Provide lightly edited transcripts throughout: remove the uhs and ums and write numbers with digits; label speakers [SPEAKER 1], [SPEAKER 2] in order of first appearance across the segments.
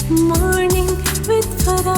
[SPEAKER 1] Morning with Farah.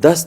[SPEAKER 2] 10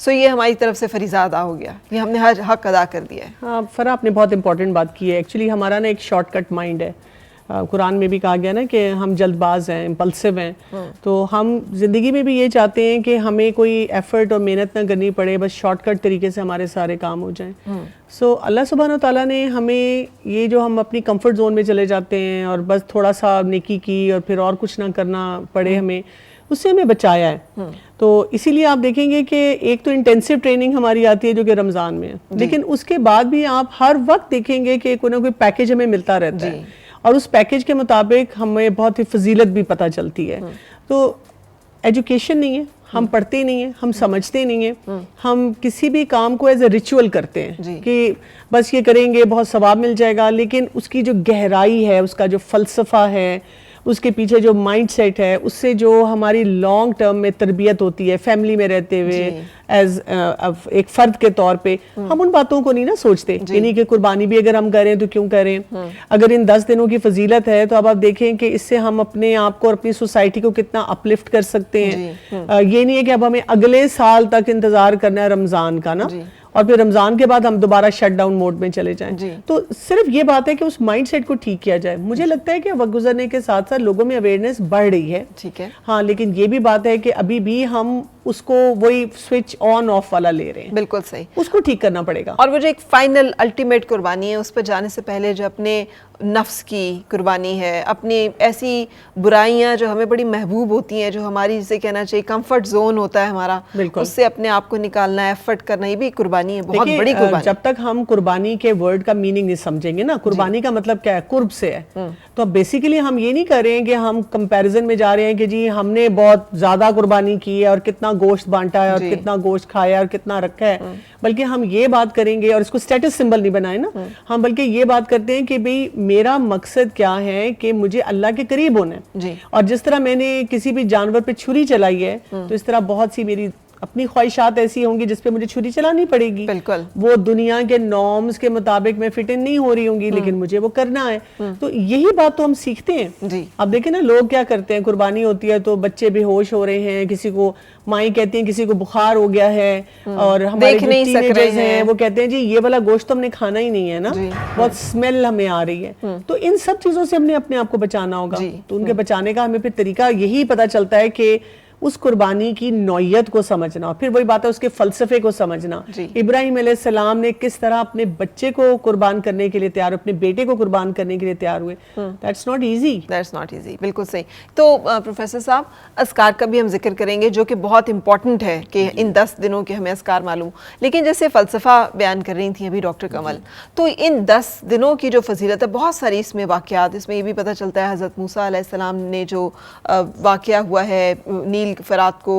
[SPEAKER 3] سو یہ ہماری طرف سے فریضہ ادا ہو گیا, یہ ہم نے حق ادا کر دیا ہے.
[SPEAKER 4] ہاں فرا آپ نے بہت امپورٹنٹ بات کی ہے. ایکچولی ہمارا نا ایک شارٹ کٹ مائنڈ ہے. قرآن میں بھی کہا گیا نا کہ ہم جلد باز ہیں, امپلسو ہیں. تو ہم زندگی میں بھی یہ چاہتے ہیں کہ ہمیں کوئی ایفرٹ اور محنت نہ کرنی پڑے, بس شارٹ کٹ طریقے سے ہمارے سارے کام ہو جائیں. سو اللہ سبحانہ و تعالیٰ نے ہمیں یہ جو ہم اپنی کمفرٹ زون میں چلے جاتے ہیں اور بس تھوڑا سا نیکی کی اور پھر اور کچھ نہ کرنا پڑے ہمیں, اس سے ہمیں بچایا ہے. تو اسی لیے آپ دیکھیں گے کہ ایک تو انٹینسو ٹریننگ ہماری آتی ہے جو کہ رمضان میں ہے, لیکن اس کے بعد بھی آپ ہر وقت دیکھیں گے کہ کوئی نہ کوئی پیکیج ہمیں ملتا رہتا ہے, اور اس پیکیج کے مطابق ہمیں بہت ہی فضیلت بھی پتہ چلتی ہے. تو ایجوکیشن نہیں ہے, ہم پڑھتے نہیں ہیں, ہم سمجھتے نہیں ہیں, ہم کسی بھی کام کو ایز اے ریچول کرتے ہیں کہ بس یہ کریں گے بہت ثواب مل جائے گا, لیکن اس کی جو گہرائی ہے, اس کا جو فلسفہ ہے, اس کے پیچھے جو مائنڈ سیٹ ہے, اس سے جو ہماری لانگ ٹرم میں تربیت ہوتی ہے فیملی میں رہتے ہوئے ایز ایک فرد کے طور پہ, ہم ان باتوں کو نہیں نا سوچتے. یعنی کہ قربانی بھی اگر ہم کریں تو کیوں کریں, اگر ان 10 دنوں کی فضیلت ہے تو اب آپ دیکھیں کہ اس سے ہم اپنے آپ کو اور اپنی سوسائٹی کو کتنا اپلفٹ کر سکتے ہیں. یہ نہیں ہے کہ اب ہمیں اگلے سال تک انتظار کرنا ہے رمضان کا نا, اور پھر رمضان کے بعد ہم دوبارہ شٹ ڈاؤن موڈ میں چلے جائیں. تو صرف یہ بات ہے کہ اس مائنڈ سیٹ کو ٹھیک کیا جائے. مجھے لگتا ہے کہ وقت گزرنے کے ساتھ ساتھ لوگوں میں اویئرنیس بڑھ رہی ہے,
[SPEAKER 3] ٹھیک ہے,
[SPEAKER 4] ہاں, لیکن یہ بھی بات ہے کہ ابھی بھی ہم اس کو وہی سوئچ آن آف والا لے رہے ہیں.
[SPEAKER 3] بالکل صحیح,
[SPEAKER 4] اس کو ٹھیک کرنا پڑے گا.
[SPEAKER 3] اور وہ جو ایک فائنل الٹیمیٹ قربانی ہے, اس پر جانے سے پہلے جو اپنے نفس کی قربانی ہے, اپنی ایسی برائیاں جو ہمیں بڑی محبوب ہوتی ہیں, جو ہماری جسے کہنا چاہیے کمفرٹ زون ہوتا ہے ہمارا, اس سے اپنے آپ کو نکالنا ہے, ایفرٹ کرنا, یہ بھی قربانی ہے, بہت بڑی قربانی.
[SPEAKER 4] جب تک ہم قربانی کے ورڈ کا میننگ نہیں سمجھیں گے نا, قربانی کا مطلب کیا ہے, قرب سے ہے. تو بیسیکلی ہم یہ نہیں کر رہے ہیں کہ ہم کمپیریزن میں جا رہے ہیں کہ جی ہم نے بہت زیادہ قربانی کی ہے اور کتنا گوشت بانٹا ہے اور کتنا گوشت کھایا ہے اور کتنا رکھا ہے, بلکہ ہم یہ بات کریں گے, اور اس کو سٹیٹس سمبل نہیں بنائے نا ہم, بلکہ یہ بات کرتے ہیں کہ بھئی میرا مقصد کیا ہے کہ مجھے اللہ کے قریب ہونا ہے. اور جس طرح میں نے کسی بھی جانور پہ چھری چلائی ہے, تو اس طرح بہت سی میری اپنی خواہشات ایسی ہوں گی جس پہ مجھے چھری چلانی پڑے گی.
[SPEAKER 3] بالکل,
[SPEAKER 4] وہ دنیا کے نارمز کے مطابق میں فٹ ان نہیں ہو رہی ہوں گی, لیکن مجھے وہ کرنا ہے. تو یہی بات تو ہم سیکھتے ہیں. اب دیکھیں نا, لوگ کیا کرتے ہیں, قربانی ہوتی ہے تو بچے بے ہوش ہو رہے ہیں, کسی کو مائیں کہتی ہیں کسی کو بخار ہو گیا ہے, اور ہمارے جو ٹینیجرز ہیں وہ کہتے ہیں جی یہ والا گوشت تو ہم نے کھانا ہی نہیں ہے نا, بہت اسمیل ہمیں آ رہی ہے. تو ان سب چیزوں سے ہم نے اپنے آپ کو بچانا ہوگا. تو ان کے بچانے کا ہمیں پھر طریقہ یہی پتہ چلتا ہے کہ اس قربانی کی نوعیت کو سمجھنا, پھر وہی بات ہے اس کے فلسفے کو سمجھنا. ابراہیم علیہ السلام نے کس طرح اپنے بچے کو قربان کرنے کے لیے تیار, اپنے بیٹے کو قربان کرنے کے لیے تیار ہوئے. That's not easy.
[SPEAKER 3] That's not easy. بالکل صحیح. تو پروفیسر صاحب, اذکار کا بھی ہم ذکر کریں گے جو کہ بہت امپورٹنٹ ہے کہ ان 10 دنوں کے ہمیں اذکار معلوم, لیکن جیسے فلسفہ بیان کر رہی تھیں ابھی ڈاکٹر کمل, تو ان 10 دنوں کی جو فضیلت ہے, بہت ساری اس میں واقعات, اس میں یہ بھی پتہ چلتا ہے حضرت موسیٰ علیہ السلام نے جو واقعہ ہوا ہے نیل فرات کو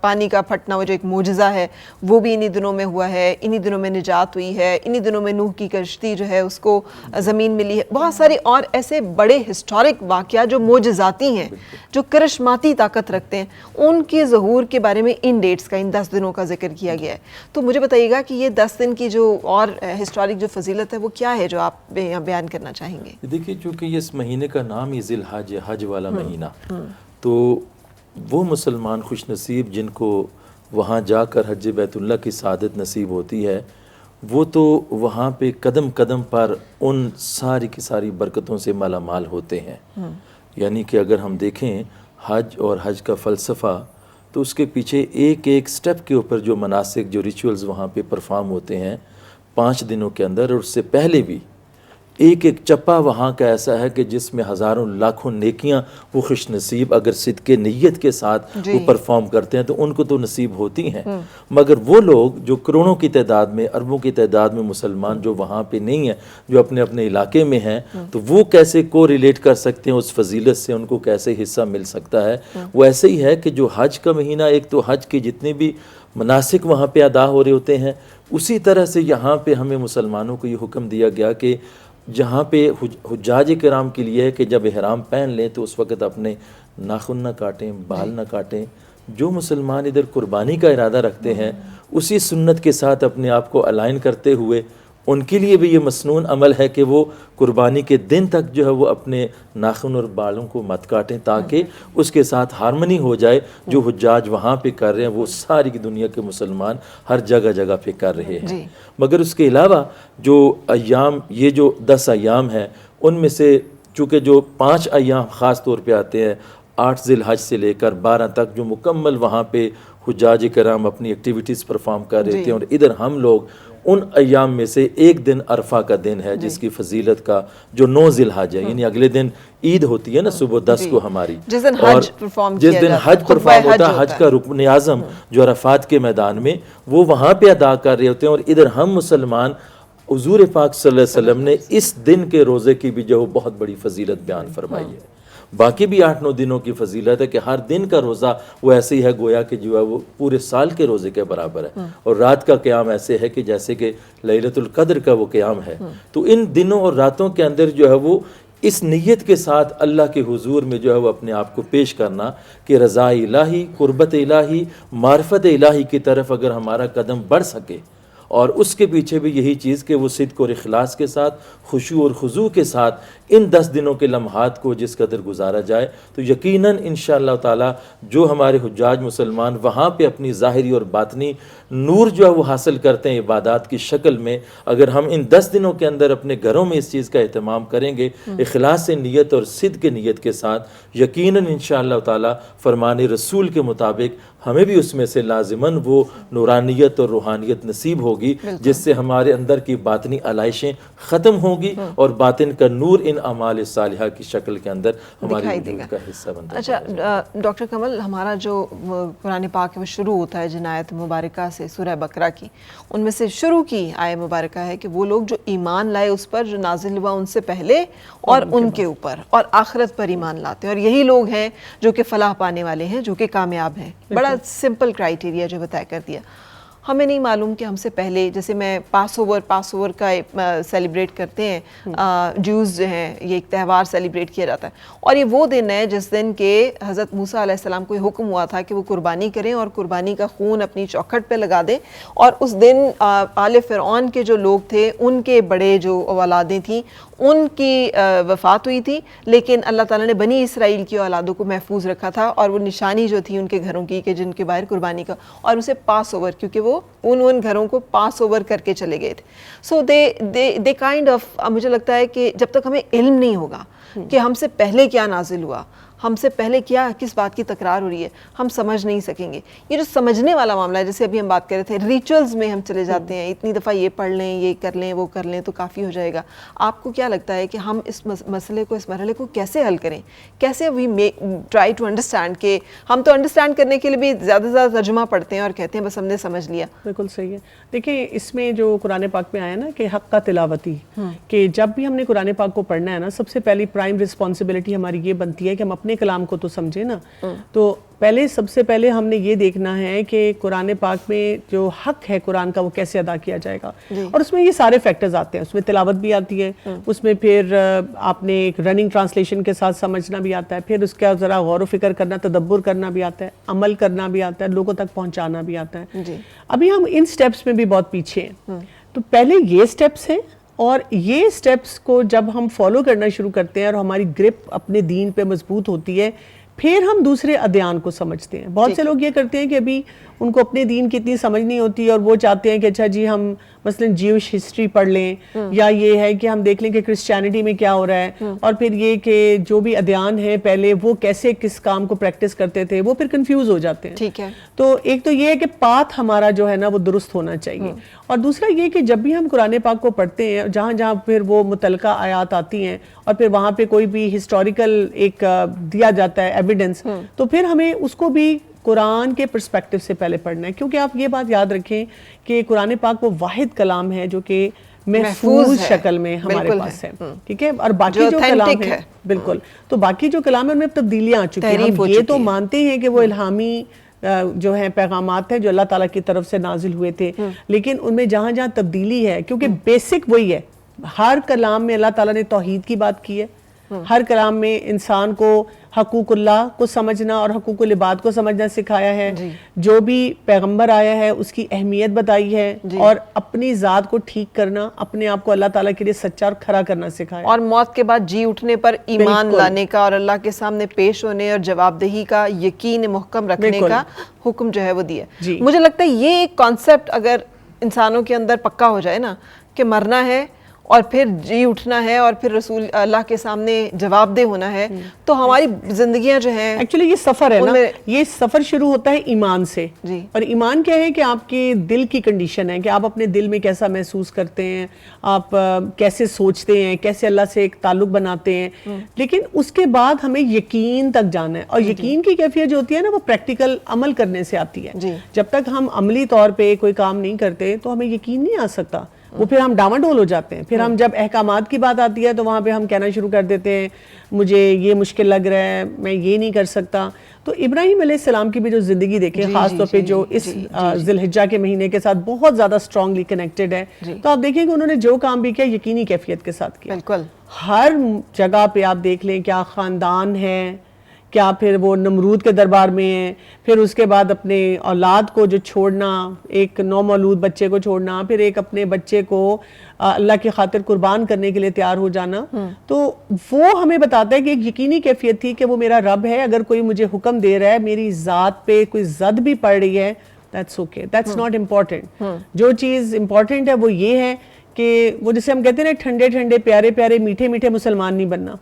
[SPEAKER 3] پانی کا پھٹنا, وہ جو ایک معجزہ ہے, وہ بھی انہی دنوں میں ہوا ہے. انہی دنوں میں نجات ہوئی ہے, انہی دنوں میں نوح کی کشتی جو ہے اس کو زمین ملی ہے. بہت سارے اور ایسے بڑے ہسٹورک واقعات جو معجزاتی ہیں, جو کرشماتی طاقت رکھتے ہیں, ان کے ظہور کے بارے میں ان ڈیٹس کا, ان 10 دنوں کا ذکر کیا گیا ہے. تو مجھے بتائیے گا کہ یہ 10 دن کی جو اور ہسٹورک جو فضیلت ہے وہ کیا ہے جو آپ یہاں بیان کرنا چاہیں گے؟
[SPEAKER 2] دیکھیے, چونکہ اس مہینے کا نام ہی ذی الحج, حج والا مہینہ, تو وہ مسلمان خوش نصیب جن کو وہاں جا کر حج بیت اللہ کی سعادت نصیب ہوتی ہے, وہ تو وہاں پہ قدم قدم پر ان ساری کی ساری برکتوں سے مالا مال ہوتے ہیں. یعنی کہ اگر ہم دیکھیں حج اور حج کا فلسفہ, تو اس کے پیچھے ایک ایک سٹیپ کے اوپر جو مناسک, جو ریچولز وہاں پہ پرفارم ہوتے ہیں 5 دنوں کے اندر, اور اس سے پہلے بھی ایک ایک چپا وہاں کا ایسا ہے کہ جس میں ہزاروں لاکھوں نیکیاں وہ خوش نصیب اگر صدق نیت کے ساتھ وہ پرفارم کرتے ہیں تو ان کو تو نصیب ہوتی ہیں. مگر وہ لوگ جو کروڑوں کی تعداد میں, اربوں کی تعداد میں مسلمان جو وہاں پہ نہیں ہیں, جو اپنے اپنے علاقے میں ہیں, تو وہ کیسے کو ریلیٹ کر سکتے ہیں اس فضیلت سے, ان کو کیسے حصہ مل سکتا ہے؟ وہ ایسے ہی ہے کہ جو حج کا مہینہ, ایک تو حج کے جتنے بھی مناسک وہاں پہ ادا ہو رہے ہوتے ہیں, اسی طرح سے یہاں پہ ہمیں مسلمانوں کو یہ حکم دیا گیا کہ جہاں پہ حجاج کرام کے لیے ہے کہ جب احرام پہن لیں تو اس وقت اپنے ناخن نہ کاٹیں, بال نہ کاٹیں. جو مسلمان ادھر قربانی کا ارادہ رکھتے ہیں, اسی سنت کے ساتھ اپنے آپ کو الائن کرتے ہوئے ان کے لیے بھی یہ مسنون عمل ہے کہ وہ قربانی کے دن تک جو ہے وہ اپنے ناخن اور بالوں کو مت کاٹیں تاکہ اس کے ساتھ ہارمنی ہو جائے. جو حجاج وہاں پہ کر رہے ہیں وہ ساری دنیا کے مسلمان ہر جگہ جگہ پہ کر رہے ہیں. مگر اس کے علاوہ جو ایام، یہ جو 10 ایام ہیں، ان میں سے چونکہ جو 5 ایام خاص طور پہ آتے ہیں 8 ذی الحج سے لے کر 12 تک، جو مکمل وہاں پہ حجاج کرام اپنی ایکٹیویٹیز پرفارم کر رہے تھے، اور ادھر ہم لوگ ان ایام میں سے ایک دن عرفہ کا دن ہے جس کی فضیلت کا جو 9 ذی الحج ہے، یعنی اگلے دن عید ہوتی ہے نا صبح 10 کو ہماری،
[SPEAKER 3] جس دن حج پرفارم
[SPEAKER 2] ہوتا ہے، حج کا رکن اعظم جو عرفات کے میدان میں وہ وہاں پہ ادا کر رہے ہوتے ہیں. اور ادھر ہم مسلمان حضور پاک صلی اللہ علیہ وسلم نے اس دن کے روزے کی بھی جو بہت بڑی فضیلت بیان فرمائی ہے. باقی بھی 8-9 دنوں کی فضیلت ہے کہ ہر دن کا روزہ وہ ایسے ہی ہے گویا کہ جو ہے وہ پورے سال کے روزے کے برابر ہے. اور رات کا قیام ایسے ہے کہ جیسے کہ لیلۃ القدر کا وہ قیام ہے. تو ان دنوں اور راتوں کے اندر جو ہے وہ اس نیت کے ساتھ اللہ کے حضور میں جو ہے وہ اپنے آپ کو پیش کرنا کہ رضا الہی، قربت الہی، معرفت الہی کی طرف اگر ہمارا قدم بڑھ سکے، اور اس کے پیچھے بھی یہی چیز کہ وہ صدق اور اخلاص کے ساتھ، خشوع اور خضوع کے ساتھ ان 10 دنوں کے لمحات کو جس قدر گزارا جائے تو یقیناً انشاءاللہ تعالی جو ہمارے حجاج مسلمان وہاں پہ اپنی ظاہری اور باطنی نور جو ہے وہ حاصل کرتے ہیں عبادات کی شکل میں، اگر ہم ان 10 دنوں کے اندر اپنے گھروں میں اس چیز کا اہتمام کریں گے اخلاص نیت اور صدق نیت کے ساتھ، یقیناً انشاءاللہ تعالی فرمان رسول کے مطابق ہمیں بھی اس میں سے لازماً وہ نورانیت اور روحانیت نصیب ہوگی جس سے ہمارے اندر کی باطنی علائشیں ختم ہوں گی اور باطن کا نور ان اعمال صالحہ کی شکل کے اندر ہماری وجود کا حصہ بنتا ہے.
[SPEAKER 3] اچھا ڈاکٹر کمل، ہمارا جو قرآن پاک وہ شروع ہوتا ہے جن آیت مبارکہ سے، سورہ بقرہ کی، ان میں سے شروع کی آیت مبارکہ ہے کہ وہ لوگ جو ایمان لائے اس پر جو نازل ہوا ان سے پہلے اور ان کے اوپر اور آخرت پر ایمان لاتے ہیں، اور یہی لوگ ہیں جو کہ فلاح پانے والے ہیں، جو کہ کامیاب ہیں. بڑا سمپل کرائیٹیریا جو بتایا کر دیا. ہمیں نہیں معلوم کہ ہم سے پہلے، جیسے میں پاس اوور کا سیلیبریٹ کرتے ہیں جوز جو ہیں، یہ ایک تہوار سیلیبریٹ کیا جاتا ہے، اور یہ وہ دن ہے جس دن کہ حضرت موسیٰ علیہ السلام کو یہ حکم ہوا تھا کہ وہ قربانی کریں اور قربانی کا خون اپنی چوکھٹ پہ لگا دیں. اور اس دن آل فرعون کے جو لوگ تھے ان کے بڑے جو اولادیں تھیں ان کی وفات ہوئی تھی، لیکن اللہ تعالیٰ نے بنی اسرائیل کی اولادوں کو محفوظ رکھا تھا، اور وہ نشانی جو تھی ان کے گھروں کی کہ جن کے باہر قربانی کا، اور اسے پاس اوور، کیونکہ وہ ان گھروں کو پاس اوور کر کے چلے گئے تھے. سو دے کائنڈ آف، مجھے لگتا ہے کہ جب تک ہمیں علم نہیں ہوگا کہ ہم سے پہلے کیا نازل ہوا، ہم سے پہلے کیا کس بات کی تکرار ہو رہی ہے، ہم سمجھ نہیں سکیں گے. یہ جو سمجھنے والا معاملہ ہے، جیسے ابھی ہم بات کر رہے تھے، ریچولز میں ہم چلے جاتے ہیں، اتنی دفعہ یہ پڑھ لیں، یہ کر لیں، وہ کر لیں تو کافی ہو جائے گا. آپ کو کیا لگتا ہے کہ ہم اس مسئلے کو، اس مرحلے کو کیسے حل کریں؟ کیسے وی ٹرائی ٹو انڈرسٹینڈ، کہ ہم تو انڈرسٹینڈ کرنے کے لیے بھی زیادہ سے زیادہ ترجمہ پڑھتے ہیں اور کہتے ہیں بس ہم نے سمجھ لیا.
[SPEAKER 4] بالکل صحیح ہے. دیکھیں اس میں جو قرآن پاک میں آیا نا کہ حق کا تلاوتی، کہ جب بھی ہم نے قرآن پاک کو پڑھنا ہے نا، سب سے پہلی پرائم رسپانسبلٹی ہماری یہ بنتی ہے کہ ہم اپنے کلام کو تو سمجھیں نا. تو سب سے پہلے ہم نے یہ دیکھنا ہے کہ قرآن پاک میں جو حق ہے قرآن کا وہ کیسے ادا کیا جائے گا. اور اس میں یہ سارے فیکٹرز آتے ہیں، اس میں تلاوت بھی آتی ہے، اس میں پھر آپ نے ایک رننگ ٹرانسلیشن کے ساتھ سمجھنا بھی آتا ہے، پھر اس کا ذرا غور و فکر کرنا، تدبر کرنا بھی آتا ہے، عمل کرنا بھی آتا ہے، لوگوں تک پہنچانا بھی آتا ہے. ابھی ہم ان سٹیپس میں بھی بہت پیچھے ہیں. تو پہلے یہ سٹیپس ہیں، اور یہ سٹیپس کو جب ہم فالو کرنا شروع کرتے ہیں اور ہماری گرپ اپنے دین پہ مضبوط ہوتی ہے، پھر ہم دوسرے ادیان کو سمجھتے ہیں. بہت سے لوگ یہ کرتے ہیں کہ ابھی ان کو اپنے دین کی اتنی سمجھ نہیں ہوتی اور وہ چاہتے ہیں کہ اچھا جی ہم مثلا جیوش ہسٹری پڑھ لیں، یا یہ ہے کہ ہم دیکھ لیں کہ کرسچینٹی میں کیا ہو رہا ہے، اور پھر یہ کہ جو بھی ادیان ہیں پہلے وہ کیسے کس کام کو پریکٹس کرتے تھے، وہ پھر کنفیوز ہو جاتے ہیں.
[SPEAKER 3] ٹھیک ہے.
[SPEAKER 4] تو ایک تو یہ ہے کہ پاتھ ہمارا جو ہے نا وہ درست ہونا چاہیے. اور دوسرا یہ کہ جب بھی ہم قرآن پاک کو پڑھتے ہیں، جہاں جہاں پھر وہ متعلقہ آیات آتی ہیں اور پھر وہاں پہ کوئی بھی ہسٹوریکل ایک دیا جاتا ہے ایویڈنس، تو پھر ہمیں اس کو بھی قرآن کے پرسپیکٹو سے پہلے پڑھنا ہے. کیونکہ آپ یہ بات یاد رکھیں کہ قرآن پاک وہ واحد کلام ہے جو کہ محفوظ شکل میں ہمارے پاس ہے. ٹھیک ہے. اور باقی جو کلام ہے، بالکل، تو باقی جو کلام ہے ان میں تبدیلیاں آ چکی ہیں. ہم یہ تو مانتے ہیں کہ وہ الہامی جو ہیں پیغامات ہیں جو اللہ تعالیٰ کی طرف سے نازل ہوئے تھے، لیکن ان میں جہاں جہاں تبدیلی ہے، کیونکہ بیسک وہی ہے، ہر کلام میں اللہ تعالیٰ نے توحید کی بات کی ہے، ہر کلام میں انسان کو حقوق اللہ کو سمجھنا اور حقوق العباد کو سمجھنا سکھایا ہے. جو بھی پیغمبر آیا ہے اس کی اہمیت بتائی ہے, اور اپنی ذات کو ٹھیک کرنا, اپنے آپ کو اللہ تعالیٰ کے لیے سچا اور کھڑا کرنا سکھایا,
[SPEAKER 3] اور موت کے بعد جی اٹھنے پر ایمان لانے کا اور اللہ کے سامنے پیش ہونے اور جواب دہی کا یقین محکم رکھنے کا حکم جو ہے وہ دیا. مجھے لگتا ہے یہ ایک کانسیپٹ اگر انسانوں کے اندر پکا ہو جائے نا کہ مرنا ہے اور پھر جی اٹھنا ہے اور پھر رسول اللہ کے سامنے جواب دہ ہونا ہے, تو ہماری زندگیاں جو ہیں
[SPEAKER 4] ایکچولی یہ سفر ہے نا, یہ سفر شروع ہوتا ہے ایمان سے. اور ایمان کیا ہے کہ آپ کے دل کی کنڈیشن ہے کہ آپ اپنے دل میں کیسا محسوس کرتے ہیں, آپ کیسے سوچتے ہیں, کیسے اللہ سے ایک تعلق بناتے ہیں. لیکن اس کے بعد ہمیں یقین تک جانا ہے, اور یقین کی کیفیت جو ہوتی ہے نا وہ پریکٹیکل عمل کرنے سے آتی ہے. جب تک ہم عملی طور پہ کوئی کام نہیں کرتے تو ہمیں یقین نہیں آ سکتا, وہ پھر ہم ڈاواڈول ہو جاتے ہیں. پھر ہم جب احکامات کی بات آتی ہے تو وہاں پہ ہم کہنا شروع کر دیتے ہیں مجھے یہ مشکل لگ رہا ہے, میں یہ نہیں کر سکتا. تو ابراہیم علیہ السلام کی بھی جو زندگی دیکھیں, خاص طور پہ جو اس ذی الحجہ کے مہینے کے ساتھ بہت زیادہ اسٹرانگلی کنیکٹڈ ہے, تو آپ دیکھیں کہ انہوں نے جو کام بھی کیا یقینی کیفیت کے ساتھ کیا.
[SPEAKER 3] بالکل
[SPEAKER 4] ہر جگہ پہ آپ دیکھ لیں, کیا خاندان ہے, کیا پھر وہ نمرود کے دربار میں ہیں, پھر اس کے بعد اپنے اولاد کو جو چھوڑنا, ایک نومولود بچے کو چھوڑنا, پھر ایک اپنے بچے کو اللہ کی خاطر قربان کرنے کے لیے تیار ہو جانا. تو وہ ہمیں بتاتا ہے کہ ایک یقینی کیفیت تھی کہ وہ میرا رب ہے, اگر کوئی مجھے حکم دے رہا ہے, میری ذات پہ کوئی زد بھی پڑ رہی ہے, that's okay, that's not important. جو چیز امپورٹنٹ ہے وہ یہ ہے کہ وہ جسے ہم کہتے ہیں نا ٹھنڈے ٹھنڈے پیارے پیارے میٹھے میٹھے مسلمان نہیں بننا,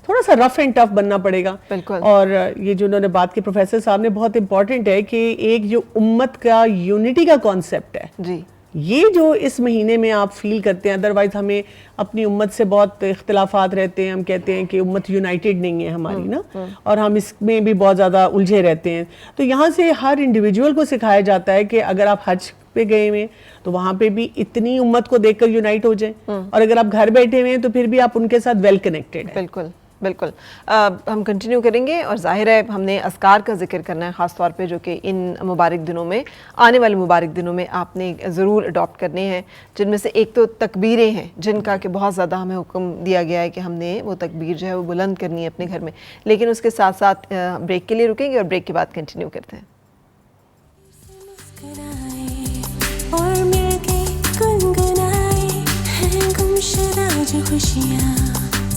[SPEAKER 4] تھوڑا سا رف اینڈ ٹف بننا پڑے گا. اور یہ جو انہوں نے بات کی پروفیسر صاحب نے, بہت امپورٹنٹ ہے کہ ایک جو امت کا یونٹی کا کانسیپٹ ہے, یہ جو اس مہینے میں آپ فیل کرتے ہیں. ادروائز ہمیں اپنی امت سے بہت اختلافات رہتے ہیں, ہم کہتے ہیں کہ امت یونائٹڈ نہیں ہے ہماری نا, اور ہم اس میں بھی بہت زیادہ الجھے رہتے ہیں. تو یہاں سے ہر انڈیویجول کو سکھایا جاتا ہے کہ اگر آپ حج پہ گئے ہوئے تو وہاں پہ بھی اتنی امت کو دیکھ کر یونائٹ ہو جائیں, اور اگر آپ گھر بیٹھے ہوئے ہیں تو پھر بھی آپ ان کے ساتھ ویل کنیکٹڈ ہیں.
[SPEAKER 3] بالکل بالکل. ہم کنٹینیو کریں گے, اور ظاہر ہے ہم نے اذکار کا ذکر کرنا ہے خاص طور پہ, جو کہ ان مبارک دنوں میں, آنے والے مبارک دنوں میں آپ نے ضرور اڈاپٹ کرنے ہیں, جن میں سے ایک تو تکبیریں ہیں, جن کا کہ بہت زیادہ ہمیں حکم دیا گیا ہے کہ ہم نے وہ تکبیر جو ہے وہ بلند کرنی ہے اپنے گھر میں. لیکن اس کے ساتھ ساتھ بریک کے لیے رکیں گے, اور بریک کے بعد کنٹینیو کرتے ہیں.
[SPEAKER 1] اور مل کے گنگنائے ہیں گمشدہ جو خوشیاں,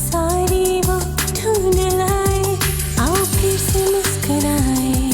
[SPEAKER 1] ساری وہ ڈھونڈ لائے, آؤ پھر سے مسکرائے.